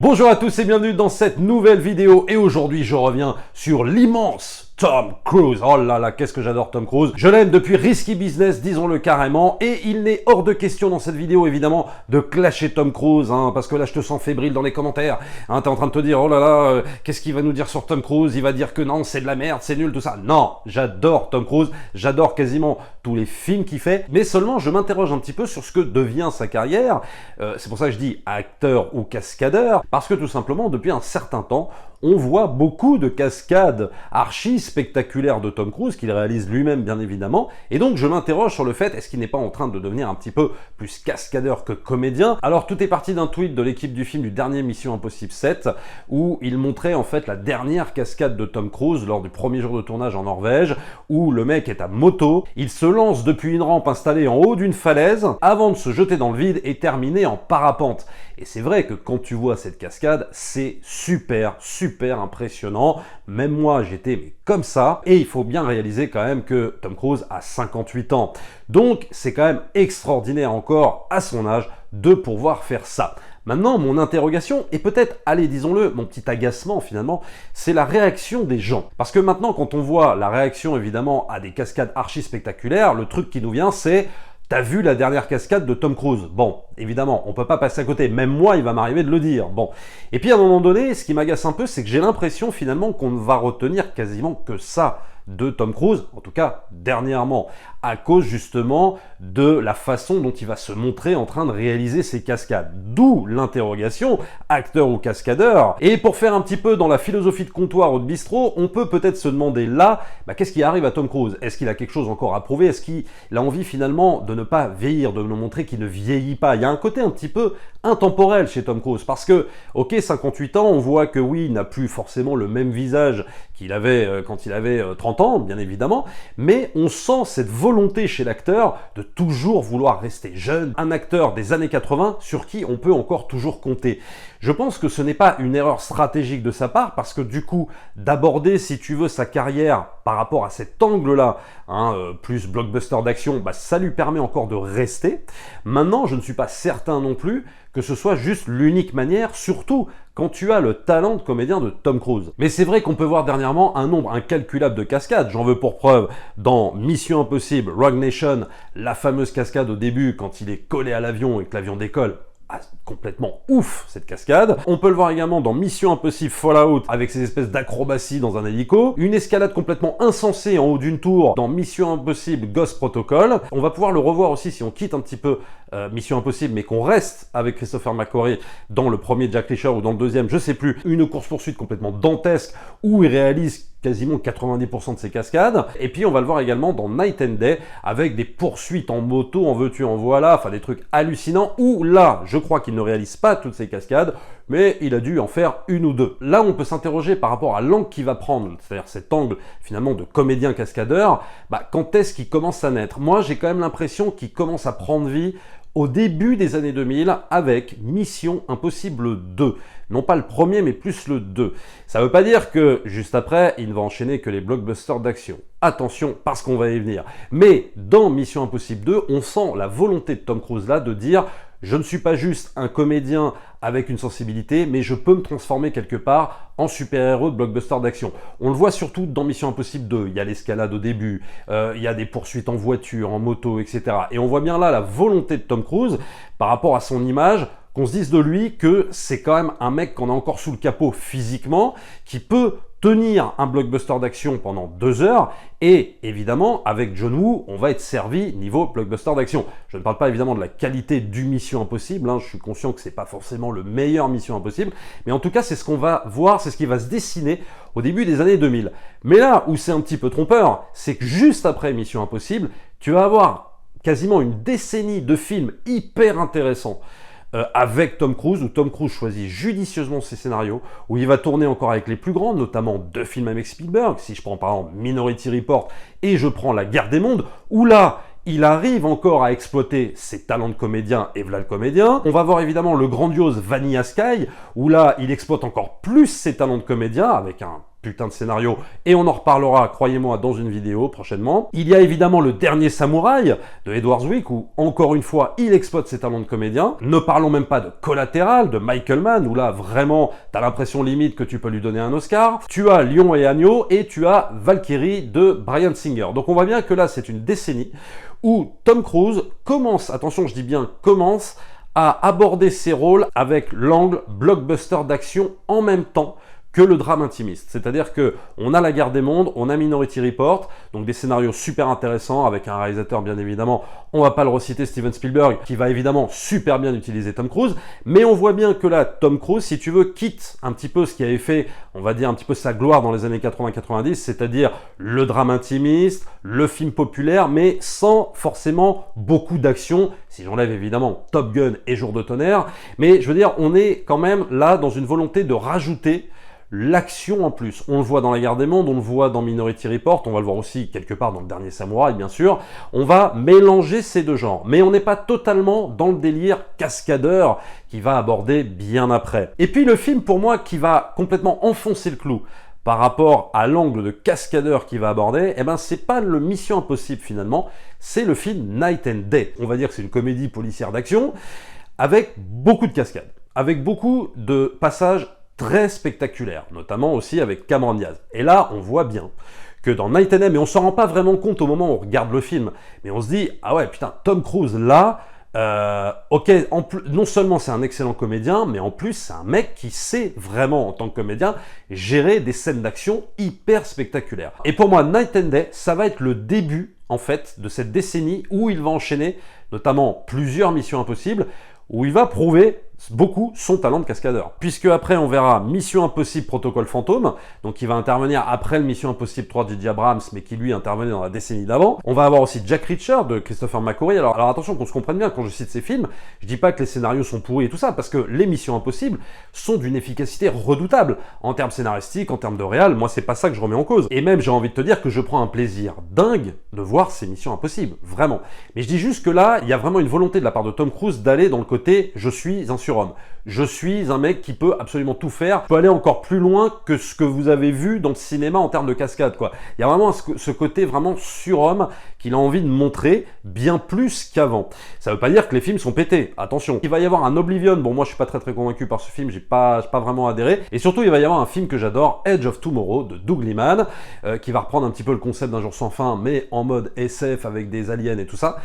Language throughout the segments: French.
Bonjour à tous et bienvenue dans cette nouvelle vidéo et aujourd'hui je reviens sur l'immense Tom Cruise. Oh là là, qu'est-ce que j'adore Tom Cruise. Je l'aime depuis Risky Business, disons-le carrément, et il n'est hors de question dans cette vidéo évidemment de clasher Tom Cruise, parce que là je te sens fébrile dans les commentaires. T'es en train de te dire, oh là là, qu'est-ce qu'il va nous dire sur Tom Cruise? Il va dire que non, c'est de la merde, c'est nul, tout ça. Non, j'adore Tom Cruise, j'adore quasiment tous les films qu'il fait, mais seulement je m'interroge un petit peu sur ce que devient sa carrière. C'est pour ça que je dis acteur ou cascadeur, parce que tout simplement, depuis un certain temps, on voit beaucoup de cascades archi spectaculaires de Tom Cruise, qu'il réalise lui-même bien évidemment, et donc je m'interroge sur le fait, est-ce qu'il n'est pas en train de devenir un petit peu plus cascadeur que comédien? Alors tout est parti d'un tweet de l'équipe du film du dernier Mission Impossible 7, où il montrait en fait la dernière cascade de Tom Cruise lors du premier jour de tournage en Norvège, où le mec est à moto, il se lance depuis une rampe installée en haut d'une falaise, avant de se jeter dans le vide et terminer en parapente. Et c'est vrai que quand tu vois cette cascade, c'est super impressionnant. Même moi, j'étais comme ça. Et il faut bien réaliser quand même que Tom Cruise a 58 ans. Donc, c'est quand même extraordinaire encore, à son âge, de pouvoir faire ça. Maintenant, mon interrogation, et peut-être, allez, disons-le, mon petit agacement finalement, c'est la réaction des gens. Parce que maintenant, quand on voit la réaction évidemment à des cascades archi spectaculaires, le truc qui nous vient, c'est: t'as vu la dernière cascade de Tom Cruise? Bon, évidemment, on peut pas passer à côté. Même moi, il va m'arriver de le dire. Bon. Et puis à un moment donné, ce qui m'agace un peu, c'est que j'ai l'impression finalement qu'on ne va retenir quasiment que ça de Tom Cruise, en tout cas dernièrement, à cause justement de la façon dont il va se montrer en train de réaliser ses cascades. D'où l'interrogation, acteur ou cascadeur. Et pour faire un petit peu dans la philosophie de comptoir ou de bistrot, on peut peut-être se demander là, qu'est-ce qui arrive à Tom Cruise? Est-ce qu'il a quelque chose encore à prouver? Est-ce qu'il a envie finalement de ne pas vieillir, de nous montrer qu'il ne vieillit pas? Il y a un côté un petit peu intemporel chez Tom Cruise, parce que, ok, 58 ans, on voit que oui, il n'a plus forcément le même visage qu'il avait quand il avait 30 ans, bien évidemment, mais on sent cette volonté chez l'acteur de toujours vouloir rester jeune, un acteur des années 80 sur qui on peut encore toujours compter. Je pense que ce n'est pas une erreur stratégique de sa part, parce que du coup, d'aborder, si tu veux, sa carrière par rapport à cet angle-là, plus blockbuster d'action, ça lui permet encore de rester. Maintenant, je ne suis pas certain non plus que ce soit juste l'unique manière, surtout quand tu as le talent de comédien de Tom Cruise. Mais c'est vrai qu'on peut voir dernièrement un nombre incalculable de cascades. J'en veux pour preuve dans Mission Impossible, Rogue Nation, la fameuse cascade au début quand il est collé à l'avion et que l'avion décolle. Complètement ouf cette cascade. On peut le voir également dans Mission Impossible Fallout avec ces espèces d'acrobaties dans un hélico. Une escalade complètement insensée en haut d'une tour dans Mission Impossible Ghost Protocol. On va pouvoir le revoir aussi si on quitte un petit peu Mission Impossible mais qu'on reste avec Christopher McQuarrie dans le premier Jack Reacher ou dans le deuxième, je sais plus. Une course-poursuite complètement dantesque où il réalise quasiment 90% de ses cascades. Et puis on va le voir également dans Night and Day avec des poursuites en moto, en veux-tu, en voilà, enfin des trucs hallucinants où là, je crois qu'il ne réalise pas toutes ces cascades, mais il a dû en faire une ou deux. Là, on peut s'interroger par rapport à l'angle qu'il va prendre, c'est-à-dire cet angle finalement de comédien cascadeur, quand est-ce qu'il commence à naître? Moi, j'ai quand même l'impression qu'il commence à prendre vie au début des années 2000 avec Mission Impossible 2. Non pas le premier, mais plus le 2. Ça veut pas dire que, juste après, il ne va enchaîner que les blockbusters d'action. Attention, parce qu'on va y venir. Mais dans Mission Impossible 2, on sent la volonté de Tom Cruise là de dire: je ne suis pas juste un comédien avec une sensibilité, mais je peux me transformer quelque part en super-héros de blockbuster d'action. On le voit surtout dans Mission Impossible 2. Il y a l'escalade au début, il y a des poursuites en voiture, en moto, etc. Et on voit bien là la volonté de Tom Cruise par rapport à son image, qu'on se dise de lui que c'est quand même un mec qu'on a encore sous le capot physiquement, qui peut tenir un blockbuster d'action pendant 2 heures, et évidemment, avec John Woo, on va être servi niveau blockbuster d'action. Je ne parle pas évidemment de la qualité du Mission Impossible, je suis conscient que c'est pas forcément le meilleur Mission Impossible, mais en tout cas, c'est ce qu'on va voir, c'est ce qui va se dessiner au début des années 2000. Mais là où c'est un petit peu trompeur, c'est que juste après Mission Impossible, tu vas avoir quasiment une décennie de films hyper intéressants, avec Tom Cruise, où Tom Cruise choisit judicieusement ses scénarios, où il va tourner encore avec les plus grands, notamment 2 films avec Spielberg, si je prends par exemple Minority Report et je prends La Guerre des Mondes, où là, il arrive encore à exploiter ses talents de comédien et voilà le comédien. On va voir évidemment le grandiose Vanilla Sky, où là, il exploite encore plus ses talents de comédien avec un putain de scénario, et on en reparlera, croyez-moi, dans une vidéo prochainement. Il y a évidemment Le Dernier Samouraï de Edward Zwick, où encore une fois, il exploite ses talents de comédien. Ne parlons même pas de Collatéral de Michael Mann, où là, vraiment, t'as l'impression limite que tu peux lui donner un Oscar. Tu as Lion et Agneau, et tu as Valkyrie de Bryan Singer. Donc on voit bien que là, c'est une décennie où Tom Cruise commence, attention, je dis bien commence, à aborder ses rôles avec l'angle blockbuster d'action en même temps que le drame intimiste. C'est-à-dire que on a La Guerre des Mondes, on a Minority Report, donc des scénarios super intéressants avec un réalisateur bien évidemment, on va pas le reciter, Steven Spielberg, qui va évidemment super bien utiliser Tom Cruise, mais on voit bien que là, Tom Cruise, si tu veux, quitte un petit peu ce qui avait fait, on va dire un petit peu sa gloire dans les années 80-90, c'est-à-dire le drame intimiste, le film populaire, mais sans forcément beaucoup d'action, si j'enlève évidemment Top Gun et Jour de tonnerre, mais je veux dire, on est quand même là dans une volonté de rajouter l'action en plus. On le voit dans La Guerre des Mondes, on le voit dans Minority Report, on va le voir aussi quelque part dans Le Dernier Samouraï, bien sûr. On va mélanger ces deux genres, mais on n'est pas totalement dans le délire cascadeur qui va aborder bien après. Et puis le film, pour moi, qui va complètement enfoncer le clou par rapport à l'angle de cascadeur qu'il va aborder, eh ben c'est pas le Mission Impossible finalement, c'est le film Night and Day. On va dire que c'est une comédie policière d'action avec beaucoup de cascades, avec beaucoup de passages très spectaculaire, notamment aussi avec Cameron Diaz. Et là, on voit bien que dans Night and Day, mais on s'en rend pas vraiment compte au moment où on regarde le film, mais on se dit, ah ouais, putain, Tom Cruise, là, ok, non seulement c'est un excellent comédien, mais en plus, c'est un mec qui sait vraiment, en tant que comédien, gérer des scènes d'action hyper spectaculaires. Et pour moi, Night and Day, ça va être le début, en fait, de cette décennie où il va enchaîner, notamment plusieurs Missions Impossibles, où il va prouver beaucoup son talent de cascadeur. Puisque après, on verra Mission Impossible Protocole Fantôme, donc qui va intervenir après le Mission Impossible 3 de J.J. Abrams, mais qui lui intervenait dans la décennie d'avant. On va avoir aussi Jack Reacher de Christopher McQuarrie. Alors attention qu'on se comprenne bien, quand je cite ces films, je dis pas que les scénarios sont pourris et tout ça, parce que les Missions Impossibles sont d'une efficacité redoutable, en termes scénaristiques, en termes de réal, moi c'est pas ça que je remets en cause. Et même j'ai envie de te dire que je prends un plaisir dingue de voir ces Missions Impossibles, vraiment. Mais je dis juste que là, il y a vraiment une volonté de la part de Tom Cruise d'aller dans le côté « je suis un surhomme ». Je suis un mec qui peut absolument tout faire. Je peux aller encore plus loin que ce que vous avez vu dans le cinéma en termes de cascade, quoi. Il y a vraiment ce côté vraiment surhomme qu'il a envie de montrer bien plus qu'avant. Ça veut pas dire que les films sont pétés. Attention. Il va y avoir un Oblivion. Bon, moi, je suis pas très convaincu par ce film. J'ai pas vraiment adhéré. Et surtout, il va y avoir un film que j'adore, Edge of Tomorrow de Doug Liman, qui va reprendre un petit peu le concept d'Un jour sans fin, mais en mode SF avec des aliens et tout ça,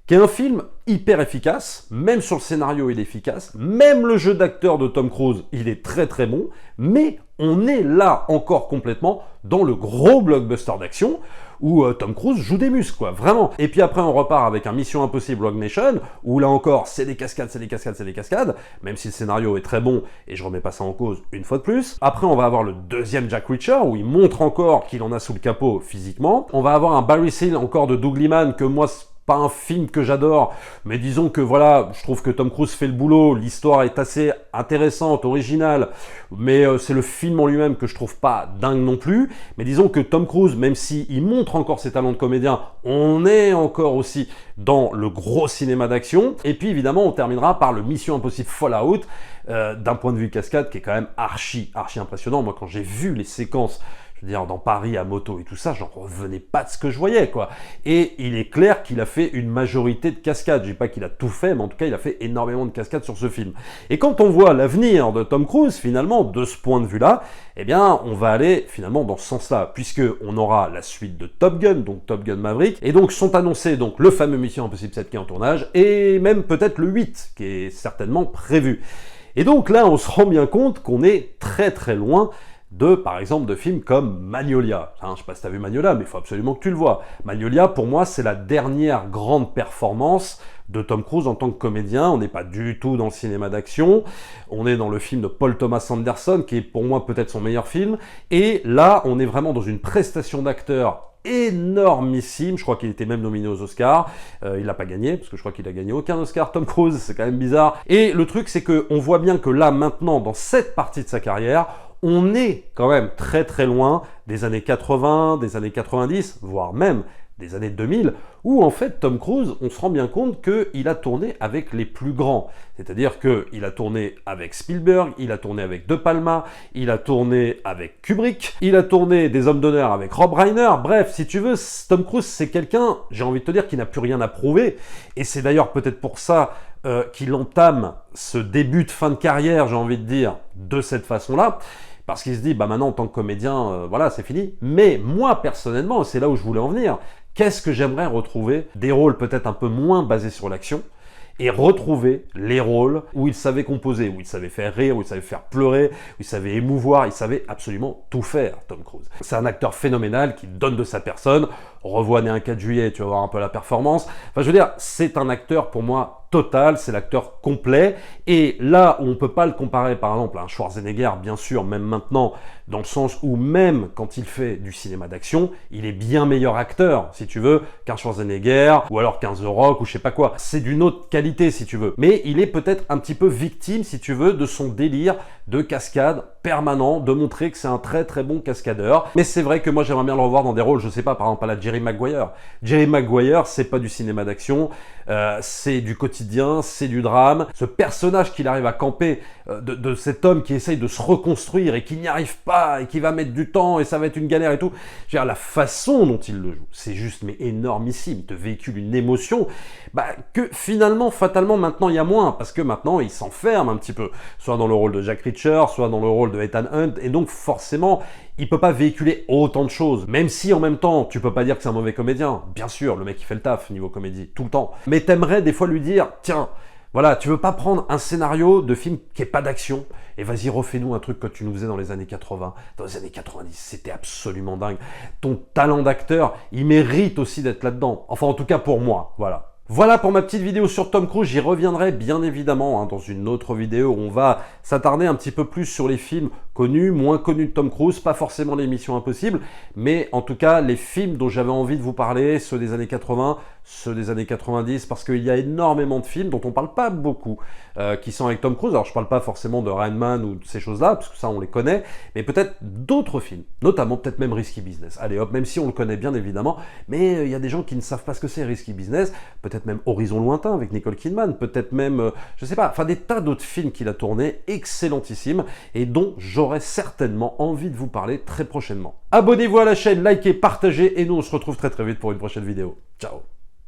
qui est un film hyper efficace, même sur le scénario il est efficace, même le jeu d'acteur de Tom Cruise il est très bon, mais on est là encore complètement dans le gros blockbuster d'action où Tom Cruise joue des muscles, quoi, vraiment. Et puis après on repart avec un Mission Impossible Rogue Nation, où là encore c'est des cascades, même si le scénario est très bon, et je remets pas ça en cause une fois de plus. Après on va avoir le deuxième Jack Reacher, où il montre encore qu'il en a sous le capot physiquement. On va avoir un Barry Seal encore de Doug Liman, que moi pas un film que j'adore, mais disons que voilà, je trouve que Tom Cruise fait le boulot, l'histoire est assez intéressante, originale, mais c'est le film en lui-même que je trouve pas dingue non plus. Mais disons que Tom Cruise, même s'il montre encore ses talents de comédien, on est encore aussi dans le gros cinéma d'action. Et puis évidemment, on terminera par le Mission Impossible Fallout, d'un point de vue cascade qui est quand même archi impressionnant. Moi, quand j'ai vu les séquences, je veux dire, dans Paris à moto et tout ça, j'en revenais pas de ce que je voyais, quoi. Et il est clair qu'il a fait une majorité de cascades. Je dis pas qu'il a tout fait, mais en tout cas, il a fait énormément de cascades sur ce film. Et quand on voit l'avenir de Tom Cruise, finalement, de ce point de vue-là, eh bien, on va aller finalement dans ce sens-là, puisque on aura la suite de Top Gun, donc Top Gun Maverick, et donc sont annoncés donc le fameux Mission Impossible 7 qui est en tournage, et même peut-être le 8, qui est certainement prévu. Et donc là, on se rend bien compte qu'on est très loin de, par exemple, de films comme Magnolia. Hein, je sais pas si tu as vu Magnolia, mais il faut absolument que tu le vois. Magnolia, pour moi, c'est la dernière grande performance de Tom Cruise en tant que comédien. On n'est pas du tout dans le cinéma d'action. On est dans le film de Paul Thomas Anderson, qui est pour moi peut-être son meilleur film. Et là, on est vraiment dans une prestation d'acteur énormissime. Je crois qu'il était même nominé aux Oscars. Il l'a pas gagné, parce que je crois qu'il a gagné aucun Oscar, Tom Cruise. C'est quand même bizarre. Et le truc, c'est qu'on voit bien que là, maintenant, dans cette partie de sa carrière, on est quand même très loin des années 80, des années 90, voire même des années 2000, où en fait Tom Cruise, on se rend bien compte qu'il a tourné avec les plus grands. C'est-à-dire qu'il a tourné avec Spielberg, il a tourné avec De Palma, il a tourné avec Kubrick, il a tourné des hommes d'honneur avec Rob Reiner. Bref, si tu veux, Tom Cruise, c'est quelqu'un, j'ai envie de te dire, qui n'a plus rien à prouver. Et c'est d'ailleurs peut-être pour ça qu'il entame ce début de fin de carrière, j'ai envie de dire, de cette façon-là. Parce qu'il se dit, bah maintenant en tant que comédien, voilà, c'est fini. Mais moi, personnellement, c'est là où je voulais en venir, qu'est-ce que j'aimerais retrouver? Des rôles peut-être un peu moins basés sur l'action, et retrouver les rôles où il savait composer, où il savait faire rire, où il savait faire pleurer, où il savait émouvoir, il savait absolument tout faire, Tom Cruise. C'est un acteur phénoménal qui donne de sa personne. Revois Né un 4 juillet, tu vas voir un peu la performance. Enfin, je veux dire, c'est un acteur pour moi total, c'est l'acteur complet. Et là où on peut pas le comparer, par exemple, à un Schwarzenegger, bien sûr, même maintenant, dans le sens où même quand il fait du cinéma d'action, il est bien meilleur acteur, si tu veux, qu'un Schwarzenegger, ou alors qu'un The Rock, ou je sais pas quoi. C'est d'une autre qualité, si tu veux. Mais il est peut-être un petit peu victime, si tu veux, de son délire de cascade permanent, de montrer que c'est un très très bon cascadeur. Mais c'est vrai que moi j'aimerais bien le revoir dans des rôles, je sais pas, par exemple à la Jerry Maguire. Jerry Maguire, c'est pas du cinéma d'action, c'est du quotidien, c'est du drame. Ce personnage qu'il arrive à camper, de cet homme qui essaye de se reconstruire et qui n'y arrive pas, et qui va mettre du temps, et ça va être une galère et tout. Je veux dire, la façon dont il le joue, c'est juste mais énormissime. Il te véhicule une émotion que finalement, fatalement, maintenant il y a moins, parce que maintenant il s'enferme un petit peu, soit dans le rôle de Jack Reacher, soit dans le rôle de Ethan Hunt, et donc forcément, il peut pas véhiculer autant de choses, même si en même temps, tu peux pas dire que c'est un mauvais comédien. Bien sûr, le mec il fait le taf niveau comédie, tout le temps. Mais t'aimerais des fois lui dire, tiens, voilà, tu veux pas prendre un scénario de film qui est pas d'action, et vas-y, refais-nous un truc que tu nous faisais dans les années 80, dans les années 90, c'était absolument dingue. Ton talent d'acteur, il mérite aussi d'être là-dedans. Enfin, en tout cas pour moi, voilà. Voilà pour ma petite vidéo sur Tom Cruise, j'y reviendrai bien évidemment dans une autre vidéo où on va s'attarder un petit peu plus sur les films connus, moins connus de Tom Cruise, pas forcément les Missions Impossibles, mais en tout cas les films dont j'avais envie de vous parler, ceux des années 80, ceux des années 90, parce qu'il y a énormément de films dont on parle pas beaucoup, qui sont avec Tom Cruise. Alors je parle pas forcément de Rain Man ou de ces choses-là, parce que ça on les connaît, mais peut-être d'autres films, notamment peut-être même Risky Business. Allez hop, même si on le connaît bien évidemment, mais il y a des gens qui ne savent pas ce que c'est Risky Business, peut-être même Horizon Lointain avec Nicole Kidman, peut-être même, je sais pas, enfin des tas d'autres films qu'il a tournés, excellentissimes, et dont j'aurai certainement envie de vous parler très prochainement. Abonnez-vous à la chaîne, likez, partagez, et nous on se retrouve très très vite pour une prochaine vidéo. Ciao!